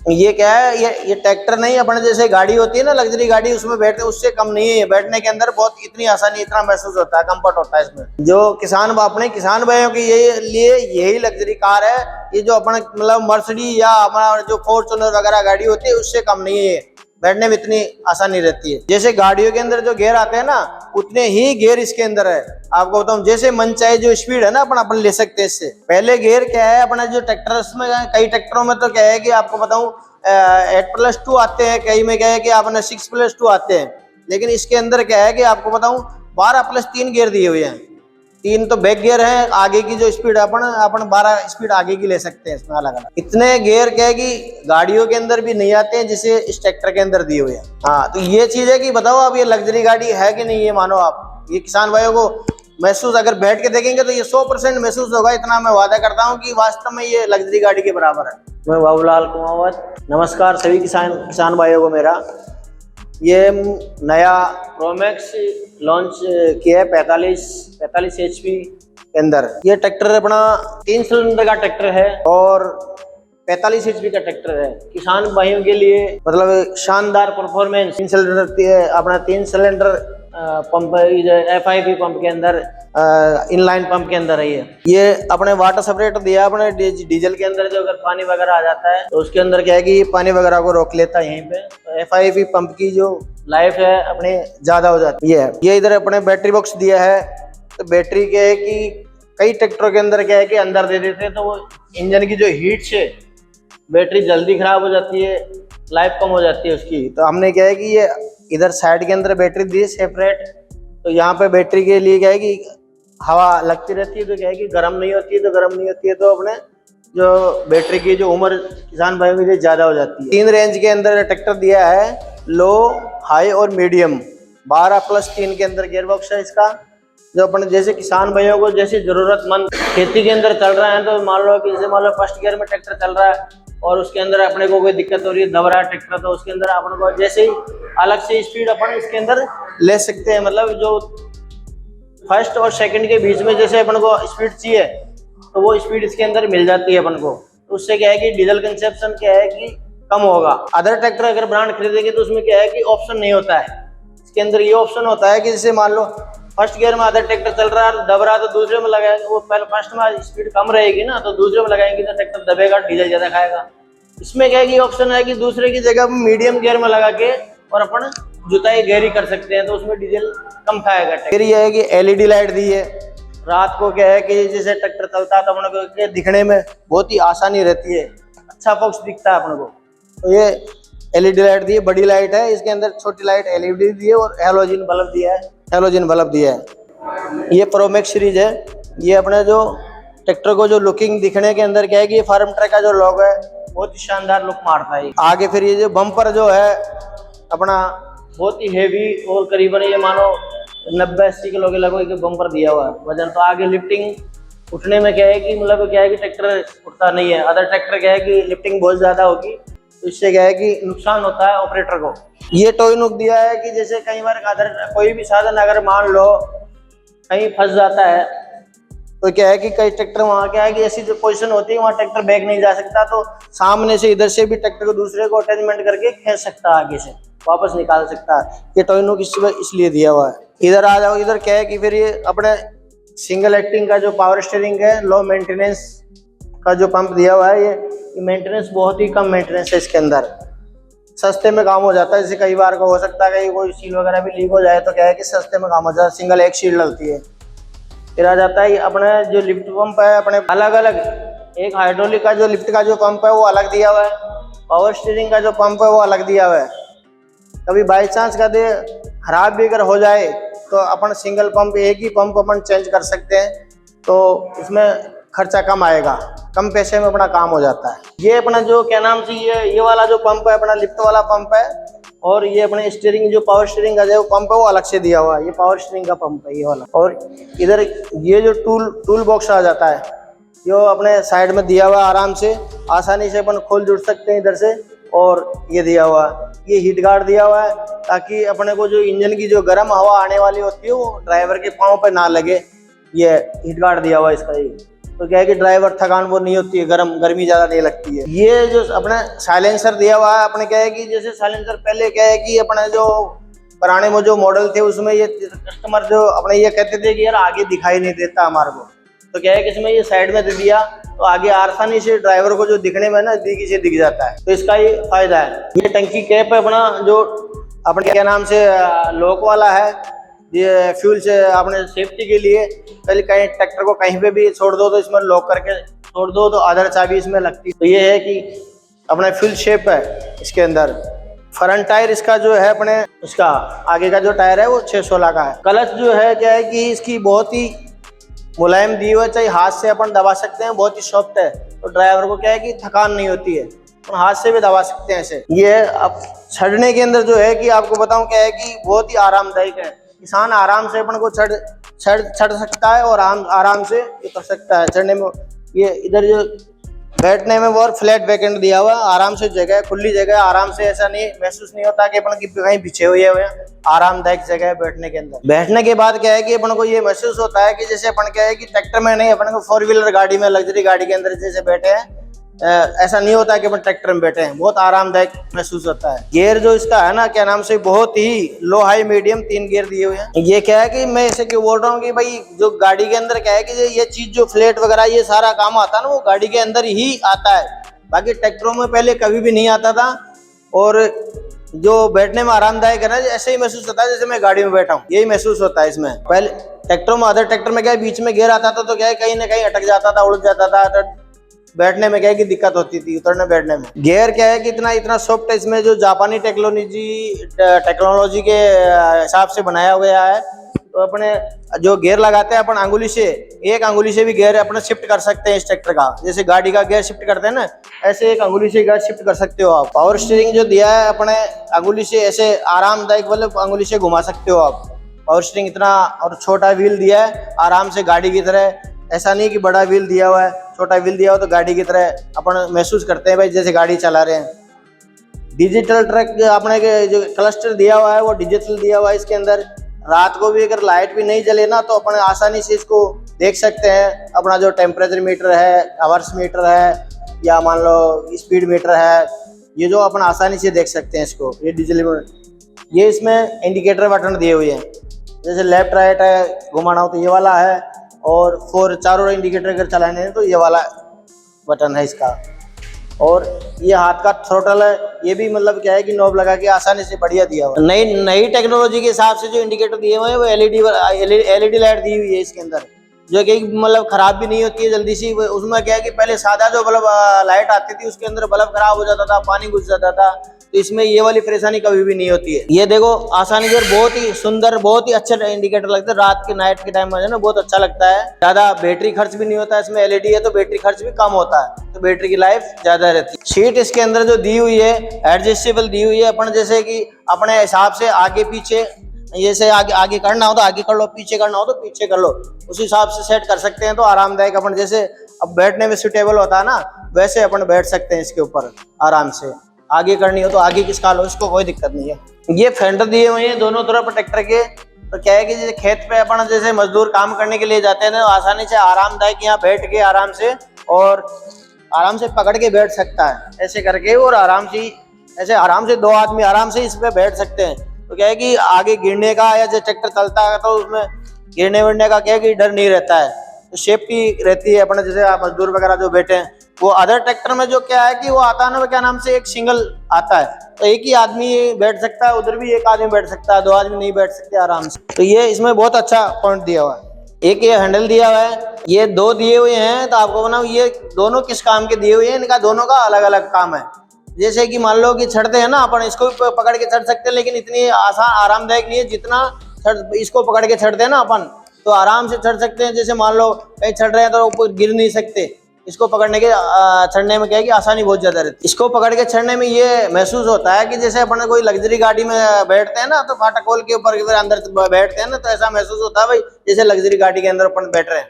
ये क्या है, ये ट्रैक्टर नहीं, अपने जैसे गाड़ी होती है ना, लग्जरी गाड़ी, उसमें बैठते उससे कम नहीं है। बैठने के अंदर बहुत इतनी आसानी, इतना महसूस होता है, कंफर्ट होता है इसमें। जो अपने किसान भाइयों के ये लिए यही लग्जरी कार है। ये जो अपने मतलब मर्सिडीज या हमारा जो फॉर्च्यूनर वगैरह गाड़ी होती है उससे कम नहीं है। बैठने में इतनी आसानी रहती है। जैसे गाड़ियों के अंदर जो गियर आते हैं ना, उतने ही गियर इसके अंदर है। आपको बताऊं, जैसे मन चाहे जो स्पीड है ना अपन ले सकते हैं इससे। पहले गियर क्या है, अपना जो ट्रैक्टर में, कई ट्रैक्टरों में तो क्या है कि आपको बताऊं 8+2 आते हैं, कई में क्या है कि आपने 6+2 आते हैं। लेकिन इसके अंदर क्या है कि आपको बताऊं 12+3 गियर दिए हुए हैं। 3 तो बैक गियर है, आगे की जो स्पीड अपन 12 स्पीड आगे की ले सकते हैं इसमें अलग अलग। इतने गियर क्या है कि गाड़ियों के अंदर भी नहीं आते हैं जिसे इस ट्रैक्टर के अंदर दिए हुए हैं। हाँ, तो ये चीज है कि बताओ आप, ये लग्जरी गाड़ी है कि नहीं, ये मानो आप। ये किसान भाइयों को महसूस अगर बैठ के देखेंगे तो ये 100% महसूस होगा। इतना मैं वादा करता हूँ कि वास्तव में ये लग्जरी गाड़ी के बराबर है। मैं बाबूलाल कुमावत, नमस्कार सभी किसान भाइयों को मेरा। ये नया प्रोमैक्स लॉन्च किया है 45 HP के अंदर। ये ट्रैक्टर अपना 3 सिलेंडर का ट्रैक्टर है और 45 HP का ट्रैक्टर है। किसान भाइयों के लिए मतलब शानदार परफॉर्मेंस। 3 सिलेंडर अपना 3 सिलेंडर पंप, FIP पंप के अंदर, इनलाइन पंप के अंदर है। ये अपने वाटर सेपरेटर दिया अपने डीजल के अंदर। जो अगर पानी वगैरह आ जाता है तो उसके अंदर क्या है कि पानी वगैरह को रोक लेता है यहीं पे। तो FIP पंप की जो लाइफ है अपने ज्यादा हो जाती है। ये इधर अपने बैटरी बॉक्स दिया है। तो बैटरी क्या है कि कई ट्रैक्टरों के अंदर क्या है कि अंदर दे देते हैं, तो वो इंजन की जो हीट से बैटरी जल्दी खराब हो जाती है, लाइफ कम हो जाती है उसकी। तो हमने क्या है कि ये इधर साइड के अंदर बैटरी दी है सेपरेट। तो यहाँ पे बैटरी के लिए क्या है कि हवा लगती रहती है, तो क्या है कि गर्म नहीं होती है। तो गर्म नहीं होती है तो अपने जो बैटरी की जो उम्र किसान भाइयों के लिए ज्यादा हो जाती है। 3 रेंज के अंदर ट्रैक्टर दिया है, लो, हाई और मीडियम। 12+3 के अंदर गियर बॉक्स है इसका। जो अपने जैसे किसान भाइयों को जैसे जरूरतमंद खेती के अंदर चल रहा है, तो मान लो कि जैसे मान लो फर्स्ट गियर में ट्रैक्टर चल रहा है और उसके अंदर अपने को कोई दिक्कत हो रही है, दब रहा है ट्रैक्टर, तो उसके अंदर अपन को जैसे ही अलग से स्पीड अपन इसके अंदर ले सकते हैं। मतलब जो फर्स्ट और सेकंड के बीच में जैसे अपन को स्पीड चाहिए, तो वो स्पीड इसके अंदर मिल जाती है अपन को। तो उससे क्या है कि डीजल कंजप्शन क्या है कि कम होगा। अदर ट्रैक्टर अगर ब्रांड खरीदेंगे तो उसमें क्या है कि ऑप्शन नहीं होता है। इसके अंदर ये ऑप्शन होता है कि जैसे मान लो फर्स्ट गियर में अदर ट्रैक्टर चल रहा है, दब रहा है, तो दूसरे में लगाएंगे। वो पहले फर्स्ट में स्पीड कम रहेगी ना, तो दूसरे में लगाएंगे तो ट्रैक्टर दबेगा, डीजल ज्यादा खाएगा। इसमें क्या है कि ऑप्शन है कि दूसरे की जगह मीडियम गियर में लगा के और अपन जुताई गहरी कर सकते हैं, तो उसमें डीजल कम खाएगा। फिर ये है कि LED लाइट दी है। रात को क्या है कि जैसे ट्रैक्टर चलता है तो अपन को दिखने में बहुत ही आसानी रहती है, अच्छा फोकस दिखता है अपन को। तो ये LED लाइट दी है, बड़ी लाइट है। इसके अंदर छोटी लाइट LED दी है और हैलोजन बल्ब दिया है। ये प्रोमैक्स सीरीज है। ये अपने जो ट्रैक्टर को जो लुकिंग दिखने के अंदर क्या है कि ये फार्म ट्रैक का जो लोगो है बहुत ही शानदार लुक मारता है। आगे फिर ये जो बम्पर जो है अपना बहुत ही हेवी, और करीबन ये मानो 90-80 किलो के लगभग बम्पर दिया हुआ है वजन। तो आगे लिफ्टिंग उठने में क्या है कि मतलब क्या है कि ट्रैक्टर उठता नहीं है। अदर ट्रैक्टर क्या है कि लिफ्टिंग बहुत ज्यादा होगी, तो इससे क्या है कि नुकसान होता है ऑपरेटर को। ये टॉय नुक दिया है कि जैसे कई बार अदर कोई भी साधन अगर मान लो कहीं फंस जाता है, तो क्या है कि कई ट्रैक्टर वहाँ क्या है कि ऐसी जो पोजीशन होती है वहाँ ट्रैक्टर बैक नहीं जा सकता, तो सामने से इधर से भी ट्रैक्टर को दूसरे को अटैचमेंट करके खींच सकता है, आगे से वापस निकाल सकता है। ये टॉय नुक इसलिए दिया हुआ है। इधर आ जाओ, इधर क्या है कि फिर ये अपने सिंगल एक्टिंग का जो पावर स्टीयरिंग है, लो मेंटेनेंस का जो पंप दिया हुआ है। ये मेंटेनेंस बहुत ही कम मेंटेनेंस है इसके अंदर, सस्ते में काम हो जाता है। जैसे कई बार को हो सकता है कि कोई सील वगैरह भी लीक हो जाए, तो क्या है कि सस्ते में काम हो जाता है, सिंगल एक सील डलती है। फिर आ जाता है अपने जो लिफ्ट पंप है, अपने अलग अलग, एक हाइड्रोलिक का जो लिफ्ट का जो पंप है वो अलग दिया हुआ है, पावर स्टीयरिंग का जो पंप है वो अलग दिया हुआ है। कभी बाई चांस का दे खराब भी अगर हो जाए तो अपन सिंगल पंप, एक ही पंप अपन चेंज कर सकते हैं, तो इसमें खर्चा कम आएगा, कम पैसे में अपना काम हो जाता है। ये अपना जो क्या नाम से ये वाला जो पंप है अपना लिफ्ट वाला पंप है, और ये अपने स्टीयरिंग जो पावर स्टीयरिंग का जो पंप है वो अलग से दिया हुआ है। ये पावर स्टीयरिंग का पंप है ये वाला। और इधर ये जो टूल बॉक्स आ जाता है, जो अपने साइड में दिया हुआ है, आराम से आसानी से अपन खोल जुड़ सकते हैं इधर से। और ये दिया हुआ है, ये हीट गार्ड दिया हुआ है, ताकि अपने को जो इंजन की जो गर्म हवा आने वाली होती है वो ड्राइवर के पाँव पे ना लगे। ये हीट गार्ड दिया हुआ है इसका। ये तो क्या है कि ड्राइवर थकान वो नहीं होती है, गर्मी ज्यादा नहीं लगती है। ये जो अपने साइलेंसर दिया हुआ है अपने, क्या है कि जैसे साइलेंसर पहले क्या है कि अपने जो पुराने वो जो मॉडल थे उसमें ये कस्टमर जो अपने ये कहते थे कि यार आगे दिखाई नहीं देता हमारे को, तो क्या है कि इसमें ये साइड में दे दिया तो आगे आसानी से ड्राइवर को जो दिखने में नजदीकी से दिख जाता है, तो इसका ये फायदा है। ये टंकी कैप अपना जो अपने क्या नाम से लॉक वाला है, ये फ्यूल से अपने सेफ्टी के लिए, पहले कहीं ट्रैक्टर को कहीं पे भी छोड़ दो तो इसमें लॉक करके छोड़ दो तो अदर चाबी इसमें लगती। तो ये है कि अपना फ्यूल शेप है इसके अंदर। फ्रंट टायर इसका जो है अपने, इसका आगे का जो टायर है वो 616 का है। क्लच जो है क्या है कि इसकी बहुत ही मुलायम दी हुई है, चाहे हाथ से अपन दबा सकते हैं, बहुत ही सॉफ्ट है, तो ड्राइवर को क्या है कि थकान नहीं होती है, अपन हाथ से भी दबा सकते हैं ऐसे। ये अब चढ़ने के अंदर जो है कि आपको बताऊं क्या है कि बहुत ही आरामदायक है, किसान आराम से अपन को चढ़ सकता है और आराम से उतर सकता है चढ़ने में। ये इधर जो बैठने में वो फ्लैट बैकेंड दिया हुआ, आराम से जगह है, खुली जगह है, आराम से ऐसा नहीं महसूस नहीं होता कि अपन कहीं पीछे हुए हैं। आरामदायक जगह है बैठने के अंदर। बैठने के बाद क्या है कि अपन को ये महसूस होता है कि जैसे अपन क्या है कि ट्रैक्टर में नहीं, अपन को 4 व्हीलर गाड़ी में, लग्जरी गाड़ी के अंदर जैसे बैठे हैं, ऐसा नहीं होता कि अपन ट्रैक्टर में बैठे हैं, बहुत आरामदायक महसूस होता है। गियर जो इसका है ना, क्या नाम से, बहुत ही लो हाई मीडियम 3 गियर दिए हुए हैं। ये क्या है कि मैं ऐसे क्यों बोल रहा हूँ कि भाई जो गाड़ी के अंदर क्या है कि ये चीज जो फ्लैट वगैरह ये सारा काम आता है ना, वो गाड़ी के अंदर ही आता है, बाकी ट्रैक्टरों में पहले कभी भी नहीं आता था। और जो बैठने में आरामदायक है ना, ऐसे ही महसूस होता है जैसे मैं गाड़ी में बैठा हूँ, यही महसूस होता है इसमें। पहले ट्रैक्टरों में, अदर ट्रैक्टर में क्या है बीच में गियर आता था तो क्या है कहीं ना कहीं अटक जाता था, उड़ जाता था, तो बैठने में क्या है कि दिक्कत होती थी उतरने बैठने में। गियर क्या है कि इतना सॉफ्ट है इसमें, जो जापानी टेक्नोलॉजी के हिसाब से बनाया गया है। तो अपने जो गियर लगाते हैं अपन अंगुली से, एक अंगुली से भी गियर अपने शिफ्ट कर सकते हैं इस ट्रैक्टर का, जैसे गाड़ी का गियर शिफ्ट करते हैं ना, ऐसे एक अंगुली से गियर शिफ्ट कर सकते हो आप। पावर स्टीयरिंग जो दिया है अपने अंगुली से ऐसे आरामदायक, मतलब अंगुली से घुमा सकते हो आप। पावर स्टीयरिंग इतना, और छोटा व्हील दिया है आराम से गाड़ी की तरह, ऐसा नहीं कि बड़ा व्हील दिया हुआ है, छोटा व्हील दिया हुआ तो गाड़ी की तरह अपन महसूस करते हैं भाई जैसे गाड़ी चला रहे हैं। डिजिटल ट्रैक अपने के जो क्लस्टर दिया हुआ है वो डिजिटल दिया हुआ है इसके अंदर। रात को भी अगर लाइट भी नहीं जले ना तो अपन आसानी से इसको देख सकते हैं, अपना जो टेम्परेचर मीटर है, आवर्स मीटर है, या मान लो स्पीड मीटर है, ये जो अपन आसानी से देख सकते हैं इसको। ये डिजिटल, ये इसमें इंडिकेटर बटन दिए हुए हैं, जैसे लेफ्ट राइट है, घुमाना हो तो ये वाला है, और 4 चारों इंडिकेटर अगर चलाने हैं तो ये वाला बटन है इसका। और ये हाथ का थ्रोटल है, ये भी मतलब क्या है कि नॉब लगा के आसानी से बढ़िया दिया हुआ है। नई टेक्नोलॉजी के हिसाब से जो इंडिकेटर दिए हुए हैं वो एलईडी लाइट दी हुई है इसके अंदर, जो कि मतलब खराब भी नहीं होती है जल्दी से। उसमें क्या है कि पहले सादा जो बल्ब लाइट आती थी उसके अंदर बल्ब खराब हो जाता था, पानी घुस जाता था, तो इसमें ये वाली परेशानी कभी भी नहीं होती है। ये देखो आसानी से, बहुत ही सुंदर, बहुत ही अच्छा इंडिकेटर लगता है रात के, नाइट के टाइम में ना बहुत अच्छा लगता है। ज्यादा बैटरी खर्च भी नहीं होता है, इसमें एलईडी है तो बैटरी खर्च भी कम होता है, तो बैटरी की लाइफ ज्यादा रहती है। सीट इसके अंदर जो दी हुई है एडजस्टेबल दी हुई है, अपन जैसे कि अपने हिसाब से आगे पीछे, जैसे आगे करना हो तो आगे कर लो, पीछे करना हो तो पीछे कर लो, उस हिसाब से सेट कर सकते हैं। तो आरामदायक अपन जैसे अब बैठने में सूटेबल होता है ना, वैसे अपन बैठ सकते हैं इसके ऊपर आराम से। आगे करनी हो तो आगे खिसका लो, इसको कोई दिक्कत नहीं है। ये फेंडर दिए हुए हैं दोनों तरफ ट्रैक्टर के, तो क्या है कि जैसे खेत पे अपन जैसे मजदूर काम करने के लिए जाते हैं तो आसानी से आरामदायक यहाँ बैठ के आराम से, और आराम से पकड़ के बैठ सकता है ऐसे करके, और आराम से ऐसे आराम से 2 आदमी आराम से इस पे बैठ सकते हैं। तो क्या है कि आगे गिरने का, या जब ट्रैक्टर चलता है तो उसमें गिरने विरने का क्या है कि डर नहीं रहता है, तो सेफ्टी रहती है। अपने जैसे मजदूर वगैरह जो बैठे हैं, वो अदर ट्रैक्टर में जो क्या है कि वो आता है ना, क्या नाम से, एक सिंगल आता है, तो एक ही आदमी बैठ सकता है, उधर भी एक आदमी बैठ सकता है, 2 आदमी नहीं बैठ सकते आराम से। तो ये इसमें बहुत अच्छा पॉइंट दिया हुआ है। एक ये हैंडल दिया हुआ है, ये 2 दिए हुए हैं, तो आपको बनाओ ये दोनों किस काम के दिए हुए हैं, इनका दोनों का अलग अलग काम है। जैसे कि मान लो कि चढ़ते हैं ना अपन, इसको भी पकड़ के चढ़ सकते हैं, लेकिन इतनी आसान आरामदायक नहीं है जितना इसको पकड़ के चढ़ते हैं ना अपन, तो आराम से चढ़ सकते हैं। जैसे मान लो कहीं चढ़ रहे हैं तो ऊपर गिर नहीं सकते, इसको पकड़ने के चढ़ने में क्या है कि आसानी बहुत ज्यादा रहती है। इसको पकड़ के चढ़ने में ये महसूस होता है कि जैसे अपन कोई लग्जरी गाड़ी में बैठते हैं ना, तो फाटक खोल के ऊपर अंदर बैठते हैं ना, तो ऐसा महसूस होता है भाई जैसे लग्जरी गाड़ी के अंदर अपन बैठ रहे हैं।